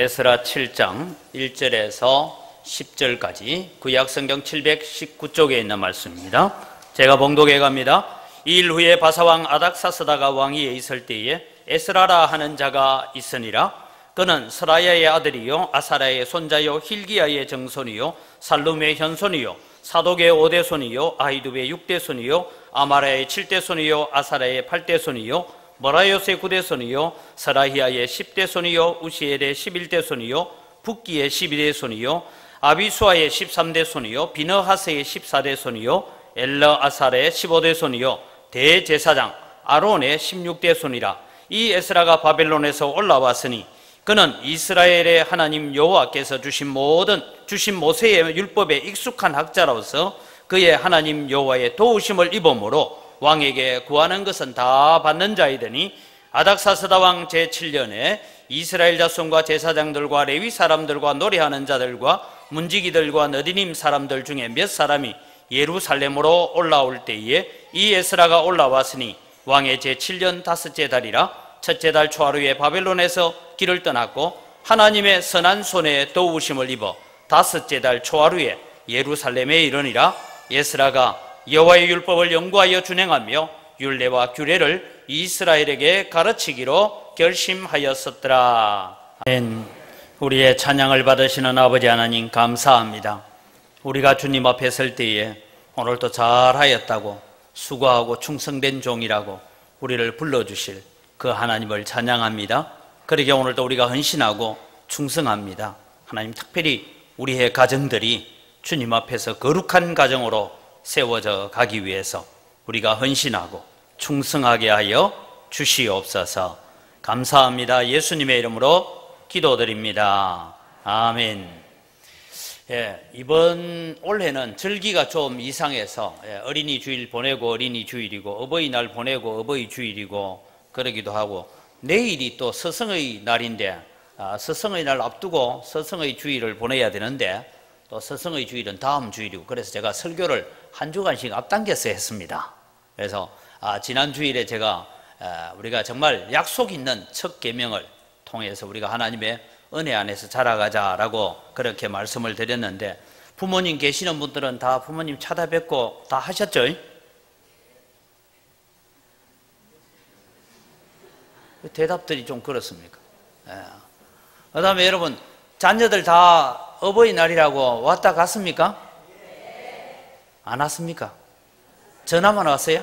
에스라 7장 1절에서 10절까지 구약성경 719쪽에 있는 말씀입니다. 제가 봉독해 갑니다. 이 일 후에 바사왕 아닥사스다가 왕위에 있을 때에 에스라라 하는 자가 있으니라. 그는 스라야의 아들이요 아사랴의 손자요 힐기야의 정손이요 살룸의 현손이요 사독의 5대 손이요 아히두의 6대 손이요 아마랴의 7대 손이요 아사랴의 8대 손이요 머라요스의 9대 손이요 스라히야의 10대 손이요 우시엘의 11대 손이요 붓기의 12대 손이요 아비수아의 13대 손이요 비너하스의 14대 손이요 엘러아살의 15대 손이요 대제사장 아론의 16대 손이라. 이 에스라가 바벨론에서 올라왔으니 그는 이스라엘의 하나님 여호와께서 주신 모세의 율법에 익숙한 학자로서 그의 하나님 여호와의 도우심을 입음으로 왕에게 구하는 것은 다 받는 자이더니 아닥사스다 왕 제7년에 이스라엘 자손과 제사장들과 레위 사람들과 노래하는 자들과 문지기들과 너디님 사람들 중에 몇 사람이 예루살렘으로 올라올 때에 이 에스라가 올라왔으니 왕의 제7년 다섯째 달이라. 첫째 달 초하루에 바벨론에서 길을 떠났고 하나님의 선한 손에 도우심을 입어 다섯째 달 초하루에 예루살렘에 이르니라. 에스라가 여호와의 율법을 연구하여 준행하며 율례와 규례를 이스라엘에게 가르치기로 결심하였었더라. 아멘. 우리의 찬양을 받으시는 아버지 하나님 감사합니다. 우리가 주님 앞에 설 때에 오늘도 잘하였다고 수고하고 충성된 종이라고 우리를 불러주실 그 하나님을 찬양합니다. 그러게 오늘도 우리가 헌신하고 충성합니다. 하나님, 특별히 우리의 가정들이 주님 앞에서 거룩한 가정으로 세워져 가기 위해서 우리가 헌신하고 충성하게 하여 주시옵소서. 감사합니다. 예수님의 이름으로 기도드립니다. 아멘. 이번 올해는 절기가 좀 이상해서 어린이 주일 보내고 어린이 주일이고 어버이날 보내고 어버이 주일이고 그러기도 하고 내일이 또 스승의 날인데 스승의 날 앞두고 스승의 주일을 보내야 되는데 또 스승의 주일은 다음 주일이고 그래서 제가 설교를 한 주간씩 앞당겨서 했습니다. 그래서 지난 주일에 제가 우리가 정말 약속 있는 첫 계명을 통해서 우리가 하나님의 은혜 안에서 자라가자라고 그렇게 말씀을 드렸는데 부모님 계시는 분들은 다 부모님 찾아뵙고 다 하셨죠? 대답들이 좀 그렇습니까? 그 다음에 여러분 자녀들 다 어버이날이라고 왔다 갔습니까? 안 왔습니까? 전화만 왔어요?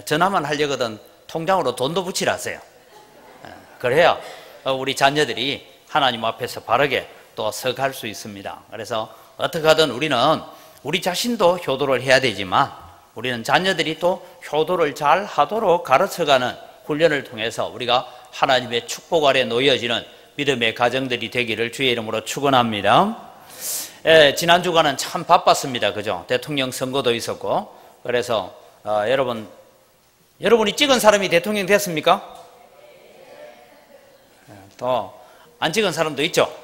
전화만 하려거든 통장으로 돈도 붙이라세요. 그래야 우리 자녀들이 하나님 앞에서 바르게 또 서갈 수 있습니다. 그래서 어떻게 하든 우리는 우리 자신도 효도를 해야 되지만 우리는 자녀들이 또 효도를 잘 하도록 가르쳐가는 훈련을 통해서 우리가 하나님의 축복 아래 놓여지는 믿음의 가정들이 되기를 주의 이름으로 축원합니다. 지난 주간은 참 바빴습니다. 그죠? 대통령 선거도 있었고 그래서 여러분이 찍은 사람이 대통령 됐습니까? 또 안 찍은 사람도 있죠.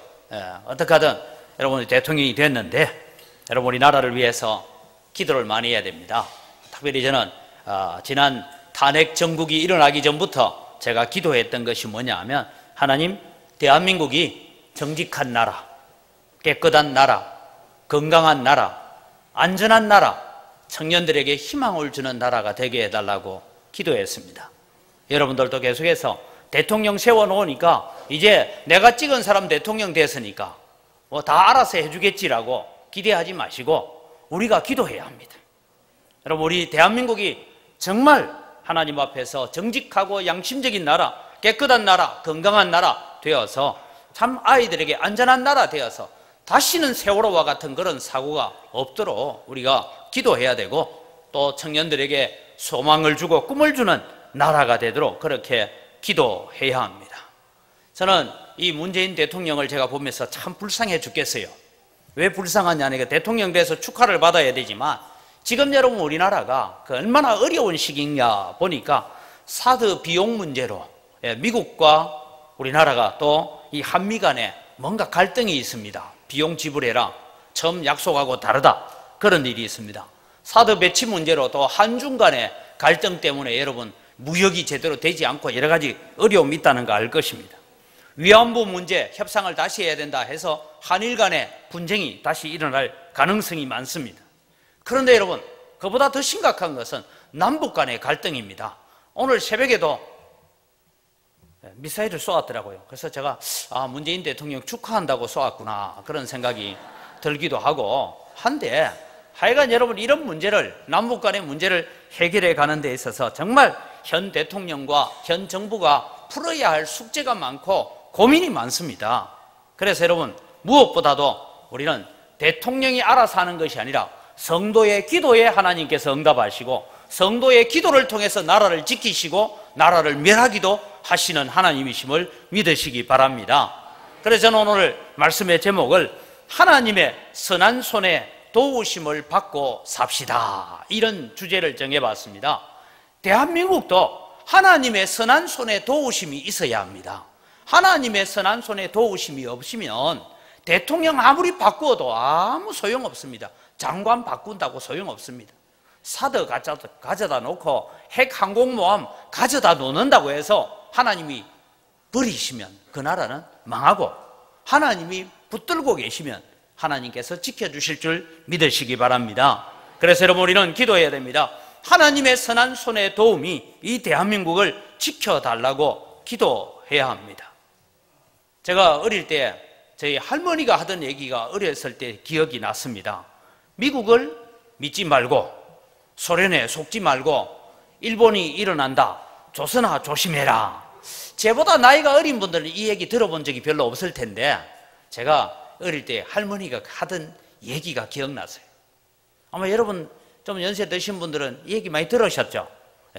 어떻게 하든 여러분이 대통령이 됐는데 여러분 우리 나라를 위해서 기도를 많이 해야 됩니다. 특별히 저는 지난 탄핵 정국이 일어나기 전부터 제가 기도했던 것이 뭐냐 하면 하나님, 대한민국이 정직한 나라, 깨끗한 나라, 건강한 나라, 안전한 나라, 청년들에게 희망을 주는 나라가 되게 해달라고 기도했습니다. 여러분들도 계속해서 대통령 세워놓으니까 이제 내가 찍은 사람 대통령 됐으니까 뭐 다 알아서 해주겠지라고 기대하지 마시고 우리가 기도해야 합니다. 여러분 우리 대한민국이 정말 하나님 앞에서 정직하고 양심적인 나라, 깨끗한 나라, 건강한 나라 되어서 참 아이들에게 안전한 나라 되어서 다시는 세월호와 같은 그런 사고가 없도록 우리가 기도해야 되고 또 청년들에게 소망을 주고 꿈을 주는 나라가 되도록 그렇게 기도해야 합니다. 저는 이 문재인 대통령을 제가 보면서 참 불쌍해 죽겠어요. 왜 불쌍하냐니까 대통령 돼서 축하를 받아야 되지만 지금 여러분 우리나라가 얼마나 어려운 시기냐 보니까 사드 비용 문제로 미국과 우리나라가 또 이 한미 간에 뭔가 갈등이 있습니다. 비용 지불해라. 처음 약속하고 다르다. 그런 일이 있습니다. 사드 배치 문제로 또 한중 간의 갈등 때문에 여러분 무역이 제대로 되지 않고 여러 가지 어려움이 있다는 거 알 것입니다. 위안부 문제 협상을 다시 해야 된다 해서 한일 간의 분쟁이 다시 일어날 가능성이 많습니다. 그런데 여러분, 그보다 더 심각한 것은 남북 간의 갈등입니다. 오늘 새벽에도 미사일을 쏘았더라고요. 그래서 제가 문재인 대통령 축하한다고 쏘았구나 그런 생각이 들기도 하고 한데, 하여간 여러분, 이런 문제를, 남북 간의 문제를 해결해 가는 데 있어서 정말 현 대통령과 현 정부가 풀어야 할 숙제가 많고 고민이 많습니다. 그래서 여러분, 무엇보다도 우리는 대통령이 알아서 하는 것이 아니라 성도의 기도에 하나님께서 응답하시고 성도의 기도를 통해서 나라를 지키시고 나라를 멸하기도 하시는 하나님이심을 믿으시기 바랍니다. 그래서 저는 오늘 말씀의 제목을 하나님의 선한 손에 도우심을 받고 삽시다, 이런 주제를 정해봤습니다. 대한민국도 하나님의 선한 손에 도우심이 있어야 합니다. 하나님의 선한 손에 도우심이 없으면 대통령 아무리 바꾸어도 아무 소용없습니다. 장관 바꾼다고 소용없습니다. 사드 가져다 놓고 핵 항공모함 가져다 놓는다고 해서 하나님이 버리시면 그 나라는 망하고, 하나님이 붙들고 계시면 하나님께서 지켜주실 줄 믿으시기 바랍니다. 그래서 여러분, 우리는 기도해야 됩니다. 하나님의 선한 손의 도움이 이 대한민국을 지켜달라고 기도해야 합니다. 제가 어릴 때 저희 할머니가 하던 얘기가 어렸을 때 기억이 났습니다. 미국을 믿지 말고, 소련에 속지 말고, 일본이 일어난다, 조선아 조심해라. 제보다 나이가 어린 분들은 이 얘기 들어본 적이 별로 없을 텐데, 제가 어릴 때 할머니가 하던 얘기가 기억나서요. 아마 여러분 좀 연세 드신 분들은 이 얘기 많이 들으셨죠?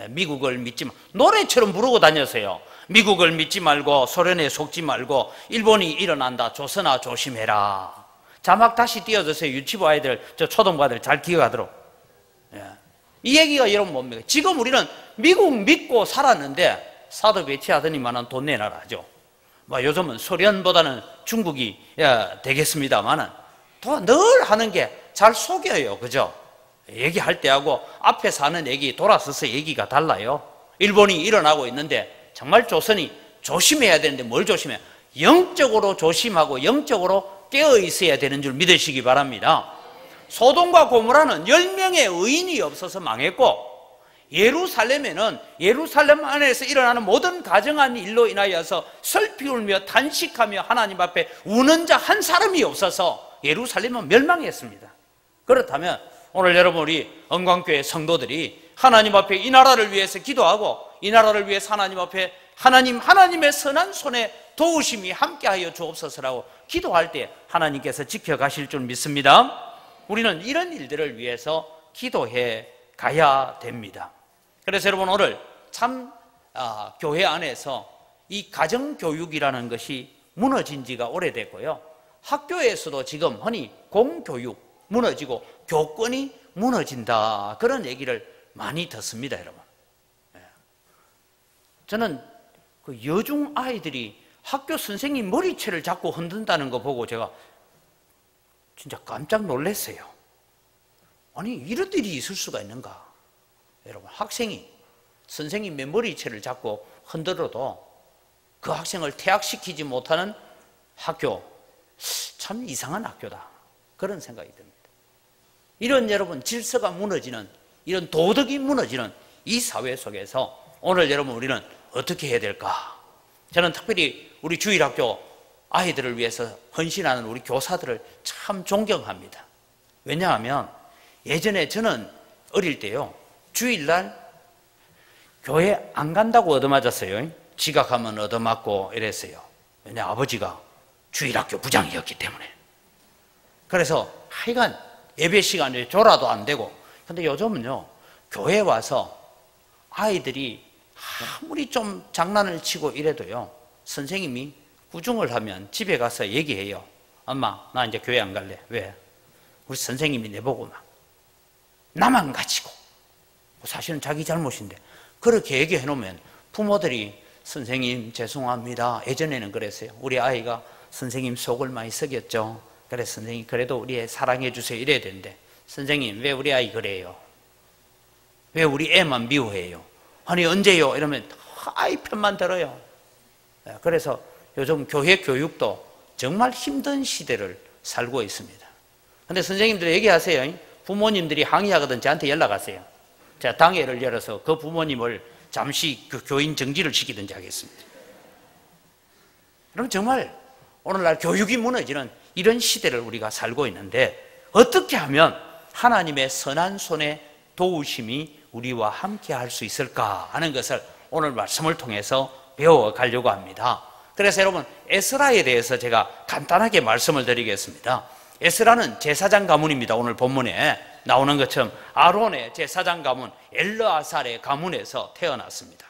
미국을 믿지 마, 노래처럼 부르고 다녔어요. 미국을 믿지 말고, 소련에 속지 말고, 일본이 일어난다, 조선아 조심해라. 자막 다시 띄워주세요. 유치부 아이들, 저 초등부 아이들 잘 기억하도록. 이 얘기가 여러분 뭡니까? 지금 우리는 미국 믿고 살았는데 사드 배치하더니만은 돈 내놔라 하죠. 요즘은 소련보다는 중국이 되겠습니다만은 또 늘 하는 게 잘 속여요. 그죠? 얘기할 때하고 앞에서 하는 얘기, 돌아서서 얘기가 달라요. 일본이 일어나고 있는데 정말 조선이 조심해야 되는데 뭘 조심해? 영적으로 조심하고 영적으로 깨어 있어야 되는 줄 믿으시기 바랍니다. 소돔과 고모라는 10명의 의인이 없어서 망했고, 예루살렘에는 예루살렘 안에서 일어나는 모든 가정한 일로 인하여서 슬피 울며 탄식하며 하나님 앞에 우는 자 한 사람이 없어서 예루살렘은 멸망했습니다. 그렇다면 오늘 여러분, 우리 언광교회 성도들이 하나님 앞에 이 나라를 위해서 기도하고 이 나라를 위해서 하나님 앞에 하나님의 선한 손에 도우심이 함께하여 주옵소서라고 기도할 때 하나님께서 지켜가실 줄 믿습니다. 우리는 이런 일들을 위해서 기도해 가야 됩니다. 그래서 여러분, 오늘 참 교회 안에서 이 가정교육이라는 것이 무너진 지가 오래됐고요, 학교에서도 지금 흔히 공교육 무너지고 교권이 무너진다, 그런 얘기를 많이 듣습니다. 여러분, 저는 그 여중 아이들이 학교 선생님 머리채를 잡고 흔든다는 거 보고 제가 진짜 깜짝 놀랐어요. 아니, 이런 일이 있을 수가 있는가? 여러분, 학생이 선생님의 머리채를 잡고 흔들어도 그 학생을 퇴학시키지 못하는 학교, 참 이상한 학교다, 그런 생각이 듭니다. 이런 여러분 질서가 무너지는, 이런 도덕이 무너지는 이 사회 속에서 오늘 여러분 우리는 어떻게 해야 될까? 저는 특별히 우리 주일학교 아이들을 위해서 헌신하는 우리 교사들을 참 존경합니다. 왜냐하면 예전에 저는 어릴 때요, 주일날 교회 안 간다고 얻어맞았어요. 지각하면 얻어맞고 이랬어요. 왜냐, 아버지가 주일학교 부장이었기 때문에. 그래서 하여간 예배 시간에 졸아도 안 되고. 근데 요즘은요, 교회 와서 아이들이 아무리 좀 장난을 치고 이래도요, 선생님이 구중을 하면 집에 가서 얘기해요. 엄마, 나 이제 교회 안 갈래. 왜? 우리 선생님이 내보고 막 나만 가지고, 사실은 자기 잘못인데 그렇게 얘기해 놓으면 부모들이 선생님 죄송합니다, 예전에는 그랬어요. 우리 아이가 선생님 속을 많이 썩였죠. 그래서 선생님 그래도 우리 애 사랑해 주세요 이래야 되는데, 선생님 왜 우리 아이 그래요? 왜 우리 애만 미워해요? 아니 언제요? 이러면 아이 편만 들어요. 그래서 요즘 교회 교육도 정말 힘든 시대를 살고 있습니다. 근데 선생님들 얘기하세요. 부모님들이 항의하거든 저한테 연락하세요. 제가 당회를 열어서 그 부모님을 잠시 그 교인 정지를 시키든지 하겠습니다. 그럼 정말 오늘날 교육이 무너지는 이런 시대를 우리가 살고 있는데 어떻게 하면 하나님의 선한 손의 도우심이 우리와 함께 할 수 있을까 하는 것을 오늘 말씀을 통해서 배워가려고 합니다. 그래서 여러분 에스라에 대해서 제가 간단하게 말씀을 드리겠습니다. 에스라는 제사장 가문입니다. 오늘 본문에 나오는 것처럼 아론의 제사장 가문 엘르아살의 가문에서 태어났습니다.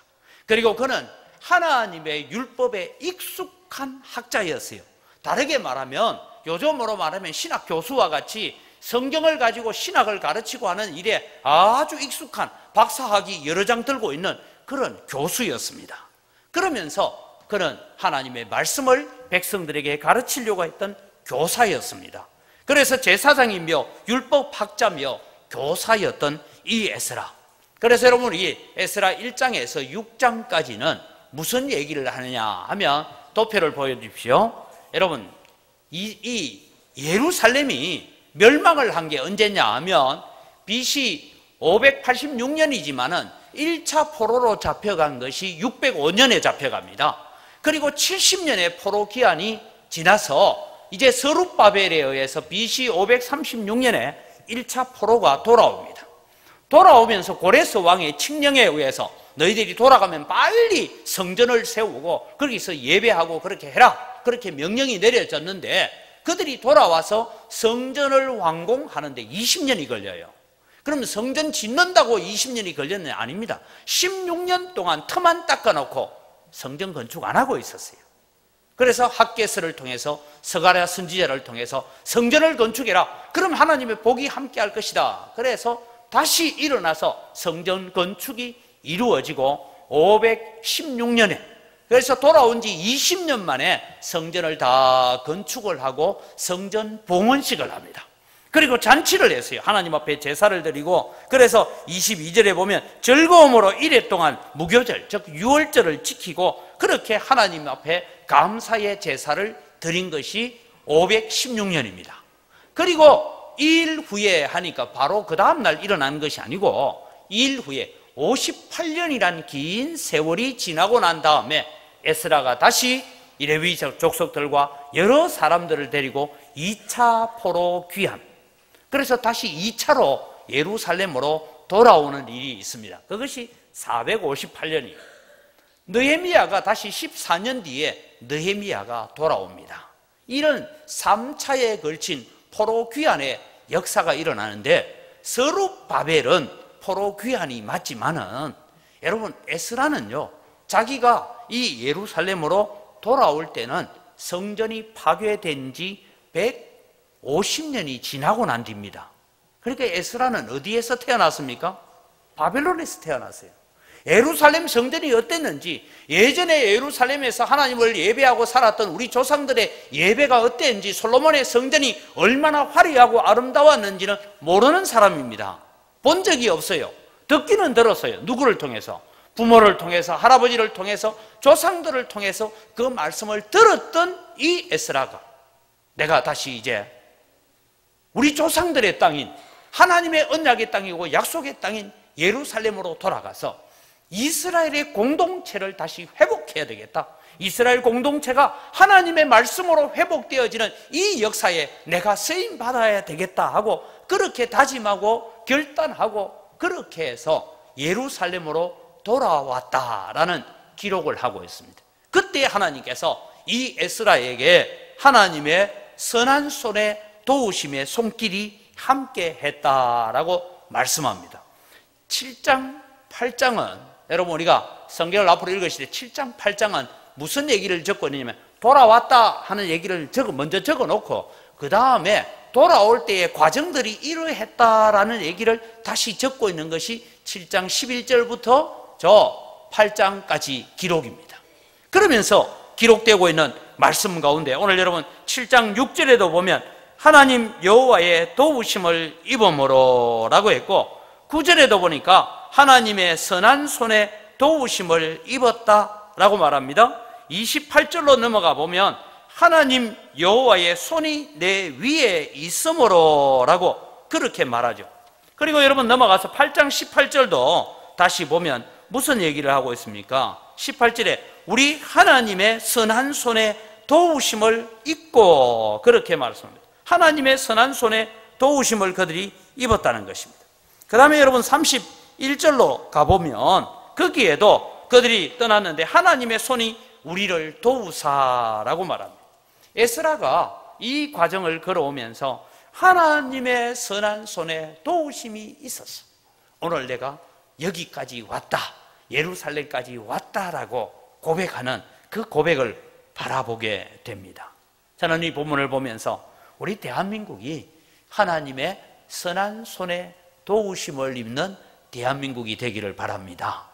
그리고 그는 하나님의 율법에 익숙한 학자였어요. 다르게 말하면 요즘으로 말하면 신학 교수와 같이 성경을 가지고 신학을 가르치고 하는 일에 아주 익숙한 박사학위 여러 장 들고 있는 그런 교수였습니다. 그러면서 그는 하나님의 말씀을 백성들에게 가르치려고 했던 교사였습니다. 그래서 제사장이며 율법학자며 교사였던 이 에스라. 그래서 여러분 이 에스라 1장에서 6장까지는 무슨 얘기를 하느냐 하면 도표를 보여주십시오. 여러분 이 예루살렘이 멸망을 한 게 언제냐 하면 BC 586년이지만은 1차 포로로 잡혀간 것이 605년에 잡혀갑니다. 그리고 70년의 포로 기한이 지나서 이제 스룹바벨에 의해서 BC 536년에 1차 포로가 돌아옵니다. 돌아오면서 고레스 왕의 칙령에 의해서 너희들이 돌아가면 빨리 성전을 세우고 거기서 예배하고 그렇게 해라, 그렇게 명령이 내려졌는데 그들이 돌아와서 성전을 완공하는데 20년이 걸려요. 그러면 성전 짓는다고 20년이 걸렸는 게 아닙니다. 16년 동안 틈만 닦아놓고 성전 건축 안 하고 있었어요. 그래서 학개서를 통해서 스가랴 선지자를 통해서 성전을 건축해라. 그럼 하나님의 복이 함께 할 것이다. 그래서 다시 일어나서 성전 건축이 이루어지고 516년에 그래서 돌아온 지 20년 만에 성전을 다 건축을 하고 성전 봉헌식을 합니다. 그리고 잔치를 했어요. 하나님 앞에 제사를 드리고 그래서 22절에 보면 즐거움으로 이래 동안 무교절 즉 유월절을 지키고 그렇게 하나님 앞에 감사의 제사를 드린 것이 516년입니다. 그리고 2일 후에 하니까 바로 그 다음날 일어난 것이 아니고 2일 후에 58년이란 긴 세월이 지나고 난 다음에 에스라가 다시 레위 족속들과 여러 사람들을 데리고 2차 포로 귀환, 그래서 다시 2차로 예루살렘으로 돌아오는 일이 있습니다. 그것이 458년이에요. 느헤미야가 다시 14년 뒤에 느헤미야가 돌아옵니다. 이런 3차에 걸친 포로 귀환의 역사가 일어나는데 스룹바벨은 포로 귀환이 맞지만은 여러분 에스라는요 자기가 이 예루살렘으로 돌아올 때는 성전이 파괴된 지 150년이 지나고 난 뒤입니다. 그러니까 에스라는 어디에서 태어났습니까? 바벨론에서 태어났어요. 예루살렘 성전이 어땠는지, 예전에 예루살렘에서 하나님을 예배하고 살았던 우리 조상들의 예배가 어땠는지, 솔로몬의 성전이 얼마나 화려하고 아름다웠는지는 모르는 사람입니다. 본 적이 없어요. 듣기는 들었어요. 누구를 통해서? 부모를 통해서, 할아버지를 통해서, 조상들을 통해서 그 말씀을 들었던 이 에스라가 내가 다시 이제 우리 조상들의 땅인 하나님의 언약의 땅이고 약속의 땅인 예루살렘으로 돌아가서 이스라엘의 공동체를 다시 회복해야 되겠다. 이스라엘 공동체가 하나님의 말씀으로 회복되어지는 이 역사에 내가 쓰임 받아야 되겠다 하고 그렇게 다짐하고 결단하고 그렇게 해서 예루살렘으로 돌아왔다라는 기록을 하고 있습니다. 그때 하나님께서 이 에스라에게 하나님의 선한 손의 도우심의 손길이 함께 했다라고 말씀합니다. 7장, 8장은 여러분 우리가 성경을 앞으로 읽으실 때 7장, 8장은 무슨 얘기를 적고 있느냐면 돌아왔다 하는 얘기를 먼저 적어놓고 그 다음에 돌아올 때의 과정들이 이러했다라는 얘기를 다시 적고 있는 것이 7장 11절부터 저 8장까지 기록입니다. 그러면서 기록되고 있는 말씀 가운데 오늘 여러분 7장 6절에도 보면 하나님 여호와의 도우심을 입음으로 라고 했고 9절에도 보니까 하나님의 선한 손에 도우심을 입었다 라고 말합니다. 28절로 넘어가 보면 하나님 여호와의 손이 내 위에 있으므로 라고 그렇게 말하죠. 그리고 여러분 넘어가서 8장 18절도 다시 보면 무슨 얘기를 하고 있습니까? 18절에 우리 하나님의 선한 손에 도우심을 입고 그렇게 말씀합니다. 하나님의 선한 손에 도우심을 그들이 입었다는 것입니다. 그 다음에 여러분 31절로 가보면 거기에도 그들이 떠났는데 하나님의 손이 우리를 도우사라고 말합니다. 에스라가 이 과정을 걸어오면서 하나님의 선한 손에 도우심이 있었어. 오늘 내가 여기까지 왔다, 예루살렘까지 왔다라고 고백하는 그 고백을 바라보게 됩니다. 저는 이 본문을 보면서 우리 대한민국이 하나님의 선한 손에 도우심을 입는 대한민국이 되기를 바랍니다.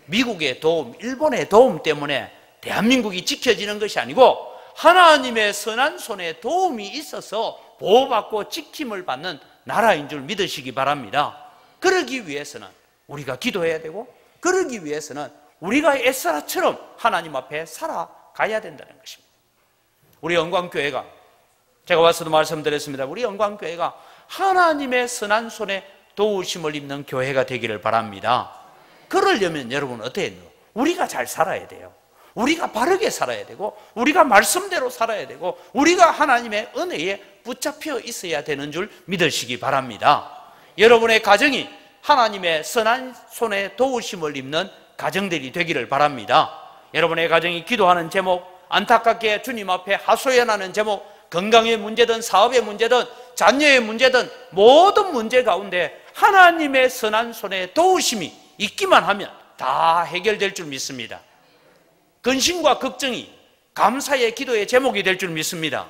미국의 도움, 일본의 도움 때문에 대한민국이 지켜지는 것이 아니고 하나님의 선한 손에 도움이 있어서 보호받고 지킴을 받는 나라인 줄 믿으시기 바랍니다. 그러기 위해서는 우리가 기도해야 되고 그러기 위해서는 우리가 에스라처럼 하나님 앞에 살아가야 된다는 것입니다. 우리 영광교회가 제가 와서도 말씀드렸습니다. 우리 영광교회가 하나님의 선한 손에 도우심을 입는 교회가 되기를 바랍니다. 그러려면 여러분 어떻게 해요? 우리가 잘 살아야 돼요. 우리가 바르게 살아야 되고 우리가 말씀대로 살아야 되고 우리가 하나님의 은혜에 붙잡혀 있어야 되는 줄 믿으시기 바랍니다. 여러분의 가정이 하나님의 선한 손에 도우심을 입는 가정들이 되기를 바랍니다. 여러분의 가정이 기도하는 제목, 안타깝게 주님 앞에 하소연하는 제목, 건강의 문제든 사업의 문제든 자녀의 문제든 모든 문제 가운데 하나님의 선한 손에 도우심이 있기만 하면 다 해결될 줄 믿습니다. 근심과 걱정이 감사의 기도의 제목이 될 줄 믿습니다.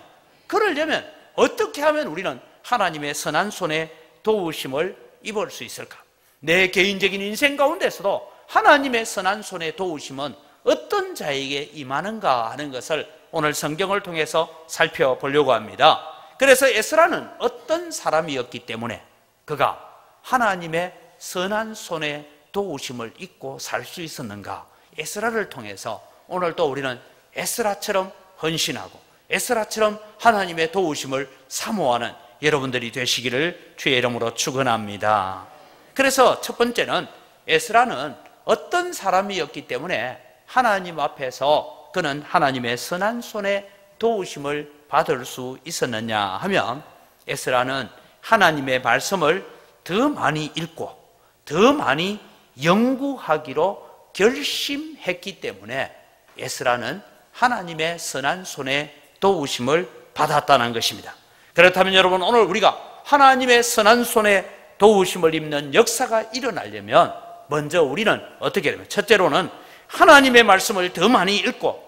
그러려면 어떻게 하면 우리는 하나님의 선한 손에 도우심을 입을 수 있을까? 내 개인적인 인생 가운데서도 하나님의 선한 손에 도우심은 어떤 자에게 임하는가 하는 것을 오늘 성경을 통해서 살펴보려고 합니다. 그래서 에스라는 어떤 사람이었기 때문에 그가 하나님의 선한 손에 도우심을 입고 살 수 있었는가? 에스라를 통해서 오늘 또 우리는 에스라처럼 헌신하고 에스라처럼 하나님의 도우심을 사모하는 여러분들이 되시기를 주의 이름으로 축원합니다. 그래서 첫 번째는 에스라는 어떤 사람이었기 때문에 하나님 앞에서 그는 하나님의 선한 손에 도우심을 받을 수 있었느냐 하면 에스라는 하나님의 말씀을 더 많이 읽고 더 많이 연구하기로 결심했기 때문에 에스라는 하나님의 선한 손에 도우심을 받았다는 것입니다. 그렇다면 여러분 오늘 우리가 하나님의 선한 손에 도우심을 입는 역사가 일어나려면 먼저 우리는 어떻게 되면 첫째로는 하나님의 말씀을 더 많이 읽고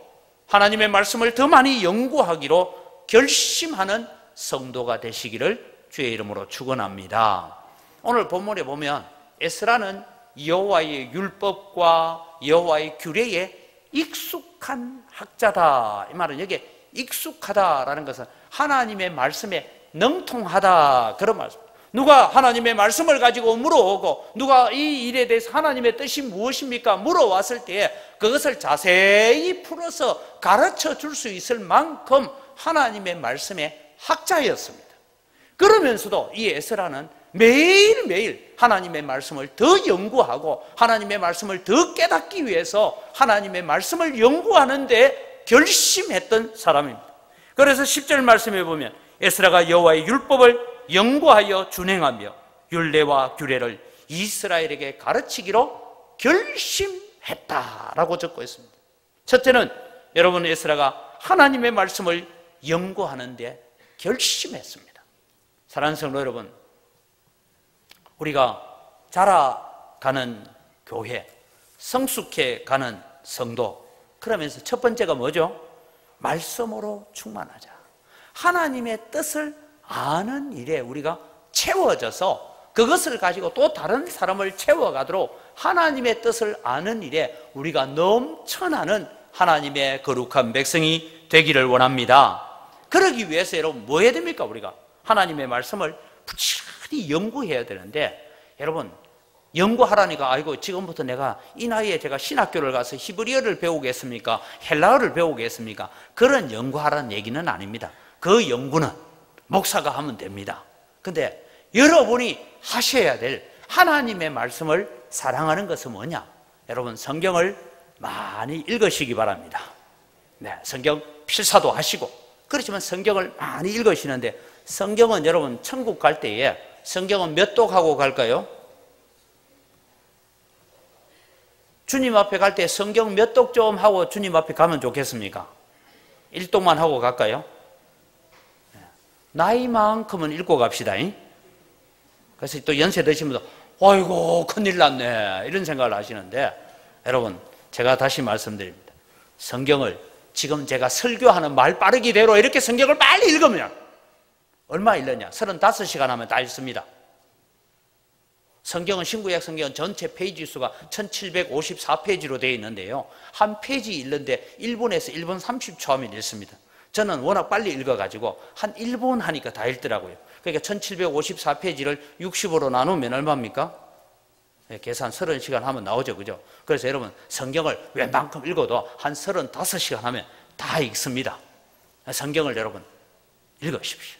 하나님의 말씀을 더 많이 연구하기로 결심하는 성도가 되시기를 주의 이름으로 축원합니다. 오늘 본문에 보면 에스라는 여호와의 율법과 여호와의 규례에 익숙한 학자다. 이 말은 여기에 익숙하다라는 것은 하나님의 말씀에 능통하다 그런 말씀. 누가 하나님의 말씀을 가지고 물어오고 누가 이 일에 대해서 하나님의 뜻이 무엇입니까? 물어왔을 때에 그것을 자세히 풀어서 가르쳐 줄 수 있을 만큼 하나님의 말씀의 학자였습니다. 그러면서도 이 에스라는 매일매일 하나님의 말씀을 더 연구하고 하나님의 말씀을 더 깨닫기 위해서 하나님의 말씀을 연구하는 데 결심했던 사람입니다. 그래서 10절 말씀에 보면 에스라가 여호와의 율법을 연구하여 준행하며 율례와 규례를 이스라엘에게 가르치기로 결심했다라고 적고 있습니다. 첫째는 여러분 에스라가 하나님의 말씀을 연구하는 데 결심했습니다. 사랑하는 성도 여러분, 우리가 자라가는 교회, 성숙해가는 성도, 그러면서 첫 번째가 뭐죠? 말씀으로 충만하자. 하나님의 뜻을 아는 일에 우리가 채워져서 그것을 가지고 또 다른 사람을 채워가도록 하나님의 뜻을 아는 일에 우리가 넘쳐나는 하나님의 거룩한 백성이 되기를 원합니다. 그러기 위해서 여러분 뭐 해야 됩니까? 우리가 하나님의 말씀을 부지런히 연구해야 되는데 여러분 연구하라니까 아이고 지금부터 내가 이 나이에 제가 신학교를 가서 히브리어를 배우겠습니까? 헬라어를 배우겠습니까? 그런 연구하라는 얘기는 아닙니다. 그 연구는 목사가 하면 됩니다. 근데 여러분이 하셔야 될 하나님의 말씀을 사랑하는 것은 뭐냐? 여러분 성경을 많이 읽으시기 바랍니다. 네, 성경 필사도 하시고 그렇지만 성경을 많이 읽으시는데 성경은 여러분 천국 갈 때에 성경은 몇 독하고 갈까요? 주님 앞에 갈 때 성경 몇 독 좀 하고 주님 앞에 가면 좋겠습니까? 1독만 하고 갈까요? 나이만큼은 읽고 갑시다. 그래서 또 연세 드신 분도 아이고 큰일 났네 이런 생각을 하시는데 여러분 제가 다시 말씀드립니다. 성경을 지금 제가 설교하는 말 빠르기대로 이렇게 성경을 빨리 읽으면 얼마 읽느냐? 35시간 하면 다 읽습니다. 성경은 신구약 성경은 전체 페이지 수가 1754페이지로 되어 있는데요. 한 페이지 읽는데 1분에서 1분 30초 하면 읽습니다. 저는 워낙 빨리 읽어가지고 한 1분 하니까 다 읽더라고요. 그러니까 1754페이지를 60으로 나누면 얼마입니까? 계산 30시간 하면 나오죠. 그죠? 그래서 여러분 성경을 웬만큼 읽어도 한 35시간 하면 다 읽습니다. 성경을 여러분 읽으십시오.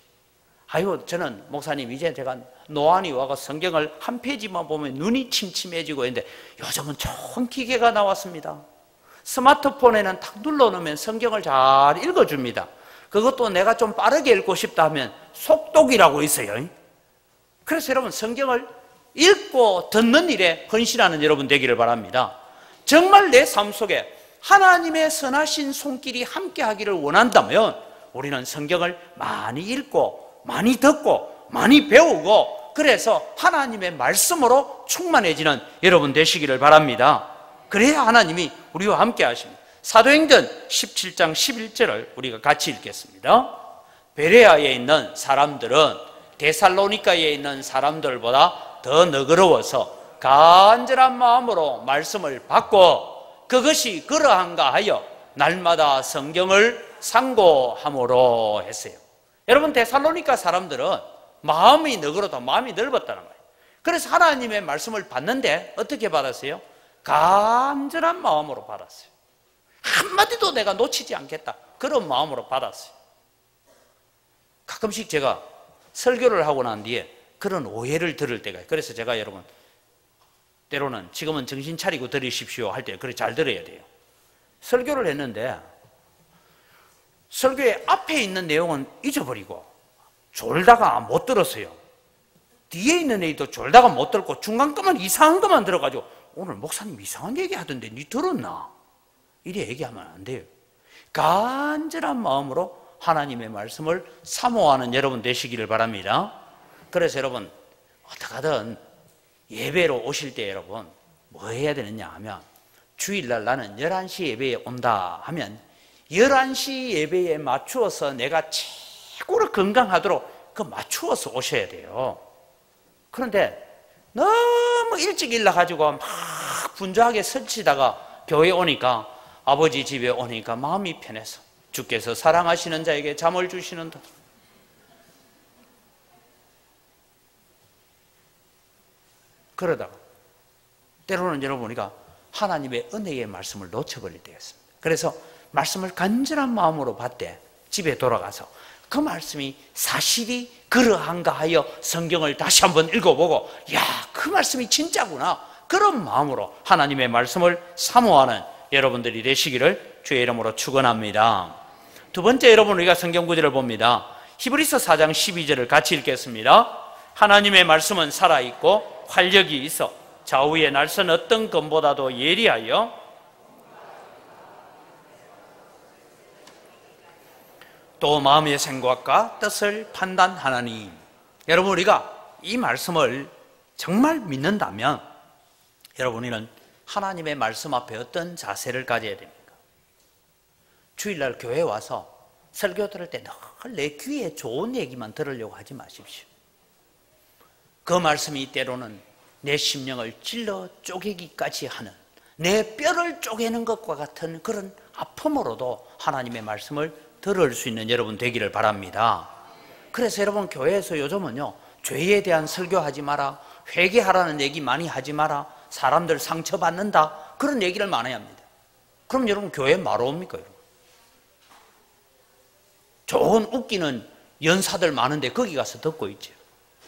아이고 저는 목사님 이제 제가 노안이 와서 성경을 한 페이지만 보면 눈이 침침해지고 있는데 요즘은 좋은 기계가 나왔습니다. 스마트폰에는 탁 눌러놓으면 성경을 잘 읽어줍니다. 그것도 내가 좀 빠르게 읽고 싶다 하면 속독이라고 있어요. 그래서 여러분 성경을 읽고 듣는 일에 헌신하는 여러분 되기를 바랍니다. 정말 내 삶 속에 하나님의 선하신 손길이 함께 하기를 원한다면 우리는 성경을 많이 읽고 많이 듣고 많이 배우고 그래서 하나님의 말씀으로 충만해지는 여러분 되시기를 바랍니다. 그래야 하나님이 우리와 함께 하십니다. 사도행전 17장 11절을 우리가 같이 읽겠습니다. 베레아에 있는 사람들은 데살로니가에 있는 사람들보다 더 너그러워서 간절한 마음으로 말씀을 받고 그것이 그러한가 하여 날마다 성경을 상고함으로 했어요. 여러분 데살로니가 사람들은 마음이 너그러다 마음이 넓었다는 거예요. 그래서 하나님의 말씀을 받는데 어떻게 받았어요? 간절한 마음으로 받았어요. 한마디도 내가 놓치지 않겠다 그런 마음으로 받았어요. 가끔씩 제가 설교를 하고 난 뒤에 그런 오해를 들을 때가 있어요. 그래서 제가 여러분 때로는 지금은 정신 차리고 들으십시오 할 때 그래 잘 들어야 돼요. 설교를 했는데 설교의 앞에 있는 내용은 잊어버리고 졸다가 못 들었어요. 뒤에 있는 애도 졸다가 못 들고 중간 것만 이상한 것만 들어가지고 오늘 목사님 이상한 얘기 하던데 니 들었나? 이래 얘기하면 안 돼요. 간절한 마음으로 하나님의 말씀을 사모하는 여러분 되시기를 바랍니다. 그래서 여러분 어떡하든 예배로 오실 때 여러분 뭐 해야 되느냐 하면 주일날 나는 11시 예배에 온다 하면 11시 예배에 맞추어서 내가 최고로 건강하도록 그 맞추어서 오셔야 돼요. 그런데 너무 일찍 일어나가지고 막 분주하게 설치다가 교회 오니까 아버지 집에 오니까 마음이 편해서 주께서 사랑하시는 자에게 잠을 주시는다. 그러다가 때로는 여러분 우리가 하나님의 은혜의 말씀을 놓쳐버릴 때가 있습니다. 그래서 말씀을 간절한 마음으로 받되 집에 돌아가서 그 말씀이 사실이 그러한가 하여 성경을 다시 한번 읽어보고 야, 그 말씀이 진짜구나 그런 마음으로 하나님의 말씀을 사모하는 여러분들이 되시기를 주의 이름으로 축원합니다. 두 번째 여러분 우리가 성경 구절을 봅니다. 히브리서 4장 12절을 같이 읽겠습니다. 하나님의 말씀은 살아있고 활력이 있어 좌우의 날선 어떤 검보다도 예리하여 또 마음의 생각과 뜻을 판단하나니. 여러분 우리가 이 말씀을 정말 믿는다면 여러분이는 하나님의 말씀 앞에 어떤 자세를 가져야 됩니까? 주일날 교회에 와서 설교 들을 때 늘 내 귀에 좋은 얘기만 들으려고 하지 마십시오. 그 말씀이 때로는 내 심령을 찔러 쪼개기까지 하는 내 뼈를 쪼개는 것과 같은 그런 아픔으로도 하나님의 말씀을 들을 수 있는 여러분 되기를 바랍니다. 그래서 여러분 교회에서 요즘은요 죄에 대한 설교하지 마라, 회개하라는 얘기 많이 하지 마라. 사람들 상처받는다. 그런 얘기를 많이 합니다. 그럼 여러분 교회 뭐로 옵니까? 여러분? 좋은 웃기는 연사들 많은데 거기 가서 듣고 있죠.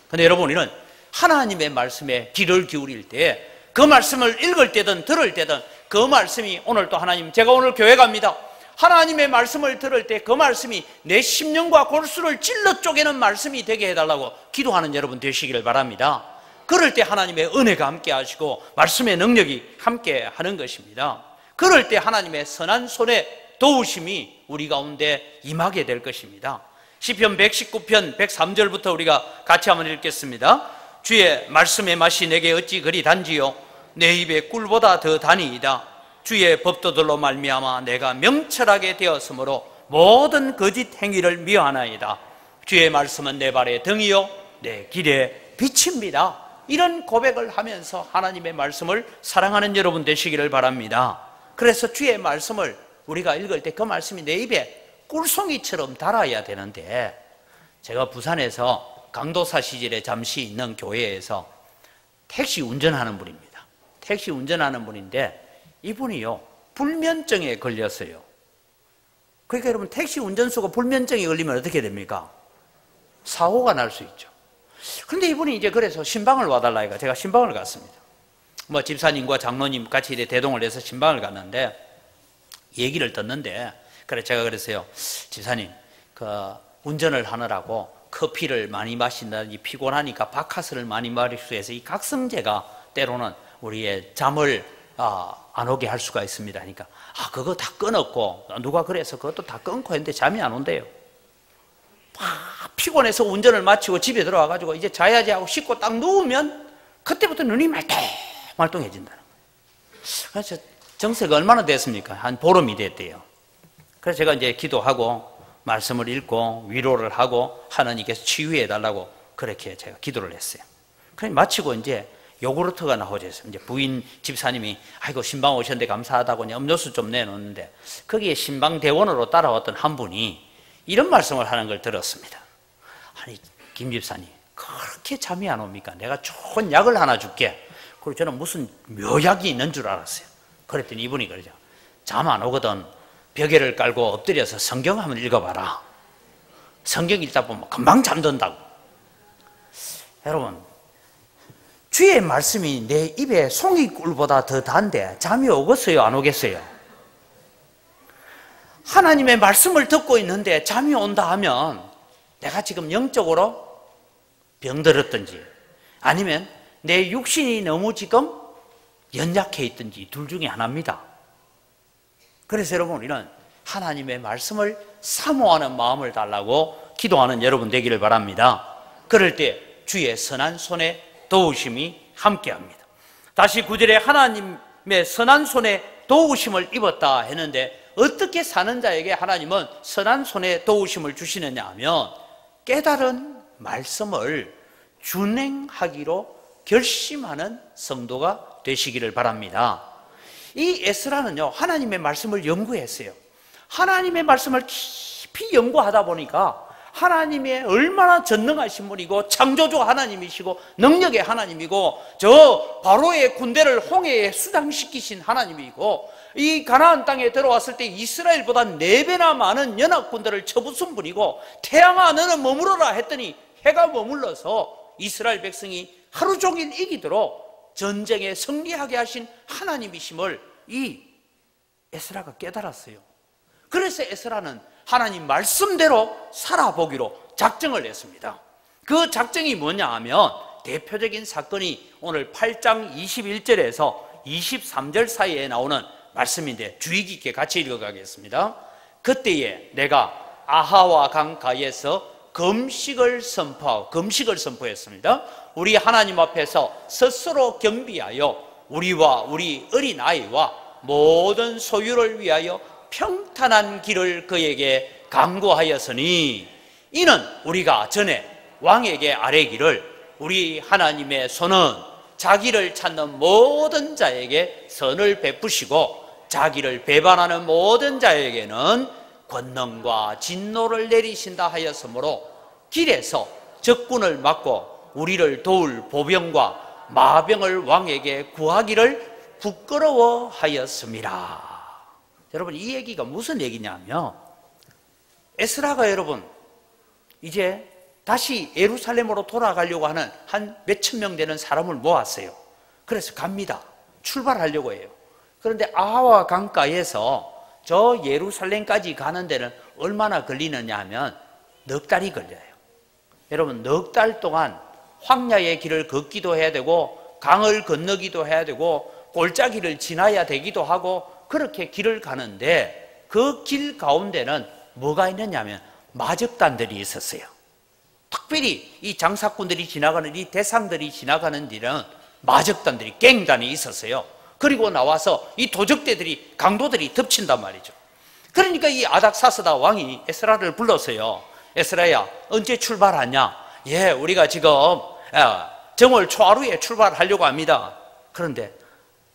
근데 여러분, 이는 하나님의 말씀에 귀를 기울일 때 그 말씀을 읽을 때든 들을 때든 그 말씀이 오늘 또 하나님, 제가 오늘 교회 갑니다. 하나님의 말씀을 들을 때 그 말씀이 내 심령과 골수를 찔러 쪼개는 말씀이 되게 해달라고 기도하는 여러분 되시기를 바랍니다. 그럴 때 하나님의 은혜가 함께 하시고 말씀의 능력이 함께 하는 것입니다. 그럴 때 하나님의 선한 손에 도우심이 우리 가운데 임하게 될 것입니다. 시편 119편 103절부터 우리가 같이 한번 읽겠습니다. 주의 말씀의 맛이 내게 어찌 그리 단지요 내 입에 꿀보다 더 다니이다. 주의 법도들로 말미암아 내가 명철하게 되었으므로 모든 거짓 행위를 미워하나이다. 주의 말씀은 내 발의 등이요 내 길의 빛입니다. 이런 고백을 하면서 하나님의 말씀을 사랑하는 여러분 되시기를 바랍니다. 그래서 주의 말씀을 우리가 읽을 때 그 말씀이 내 입에 꿀송이처럼 달아야 되는데, 제가 부산에서 강도사 시절에 잠시 있는 교회에서 택시 운전하는 분입니다. 택시 운전하는 분인데 이분이요 불면증에 걸렸어요. 그러니까 여러분, 택시 운전수가 불면증에 걸리면 어떻게 됩니까? 사고가 날 수 있죠. 그런데 이분이 이제 그래서 신방을 와달라 해가 제가 신방을 갔습니다. 뭐 집사님과 장로님 같이 대동을 해서 신방을 갔는데 얘기를 듣는데, 그래 제가 그랬어요. 집사님, 운전을 하느라고 커피를 많이 마신다든지 피곤하니까 박하스를 많이 마시고 해서 이 각성제가 때로는 우리의 잠을 안 오게 할 수가 있습니다. 그러니까 그거 다 끊었고, 누가 그래서 그것도 다 끊고 했는데 잠이 안 온대요. 피곤해서 운전을 마치고 집에 들어와가지고 이제 자야지 하고 씻고 딱 누우면 그때부터 눈이 말똥해진다는 거예요. 그래서 정세가 얼마나 됐습니까? 한 보름이 됐대요. 그래서 제가 이제 기도하고 말씀을 읽고 위로를 하고 하나님께서 치유해 달라고 그렇게 제가 기도를 했어요. 그래 마치고 이제 요구르트가 나오죠. 이제 부인 집사님이 아이고 신방 오셨는데 감사하다고 음료수 좀 내놓는데, 거기에 신방 대원으로 따라왔던 한 분이 이런 말씀을 하는 걸 들었습니다. 아니 김 집사님, 그렇게 잠이 안 옵니까? 내가 좋은 약을 하나 줄게. 그리고 저는 무슨 묘약이 있는 줄 알았어요. 그랬더니 이분이 그러죠. 잠 안 오거든 벽에를 깔고 엎드려서 성경 한번 읽어봐라. 성경 읽다 보면 금방 잠든다고. 여러분, 주의 말씀이 내 입에 송이꿀보다 더 단데 잠이 오겠어요, 안 오겠어요? 하나님의 말씀을 듣고 있는데 잠이 온다 하면 내가 지금 영적으로 병들었든지 아니면 내 육신이 너무 지금 연약해 있든지 둘 중에 하나입니다. 그래서 여러분, 우리는 하나님의 말씀을 사모하는 마음을 달라고 기도하는 여러분 되기를 바랍니다. 그럴 때 주의 선한 손에 도우심이 함께합니다. 다시 9절에 하나님의 선한 손에 도우심을 입었다 했는데, 어떻게 사는 자에게 하나님은 선한 손에 도우심을 주시느냐 하면 깨달은 말씀을 준행하기로 결심하는 성도가 되시기를 바랍니다. 이 에스라는요 하나님의 말씀을 연구했어요. 하나님의 말씀을 깊이 연구하다 보니까 하나님의 얼마나 전능하신 분이고 창조주 하나님이시고 능력의 하나님이고 저 바로의 군대를 홍해에 수장시키신 하나님이고 이 가나안 땅에 들어왔을 때 이스라엘보다 4배나 많은 연합군대를 쳐부순 분이고 태양아 너는 머무르라 했더니 해가 머물러서 이스라엘 백성이 하루 종일 이기도록 전쟁에 승리하게 하신 하나님이심을 이 에스라가 깨달았어요. 그래서 에스라는 하나님 말씀대로 살아보기로 작정을 했습니다. 그 작정이 뭐냐 하면 대표적인 사건이 오늘 8장 21절에서 23절 사이에 나오는 말씀인데 주의 깊게 같이 읽어가겠습니다. 그때에 내가 아하와 강가에서 금식을 선포했습니다. 우리 하나님 앞에서 스스로 겸비하여 우리와 우리 어린아이와 모든 소유를 위하여 평탄한 길을 그에게 강구하였으니 이는 우리가 전에 왕에게 아뢰기를 우리 하나님의 손은 자기를 찾는 모든 자에게 선을 베푸시고 자기를 배반하는 모든 자에게는 권능과 진노를 내리신다 하였으므로 길에서 적군을 막고 우리를 도울 보병과 마병을 왕에게 구하기를 부끄러워하였습니다. 여러분, 이 얘기가 무슨 얘기냐면, 에스라가 여러분 이제 다시 예루살렘으로 돌아가려고 하는 한 몇천 명 되는 사람을 모았어요. 그래서 갑니다. 출발하려고 해요. 그런데 아하와 강가에서 저 예루살렘까지 가는 데는 얼마나 걸리느냐 하면 넉 달이 걸려요. 여러분, 넉 달 동안 황야의 길을 걷기도 해야 되고 강을 건너기도 해야 되고 골짜기를 지나야 되기도 하고 그렇게 길을 가는데, 그 길 가운데는 뭐가 있느냐면 마적단들이 있었어요. 특별히 이 장사꾼들이 지나가는, 이 대상들이 지나가는 데는 마적단들이, 갱단이 있었어요. 그리고 나와서 이 도적대들이, 강도들이 덮친단 말이죠. 그러니까 이 아닥사스다 왕이 에스라를 불렀어요. 에스라야, 언제 출발하냐? 예, 우리가 지금 정월 초하루에 출발하려고 합니다. 그런데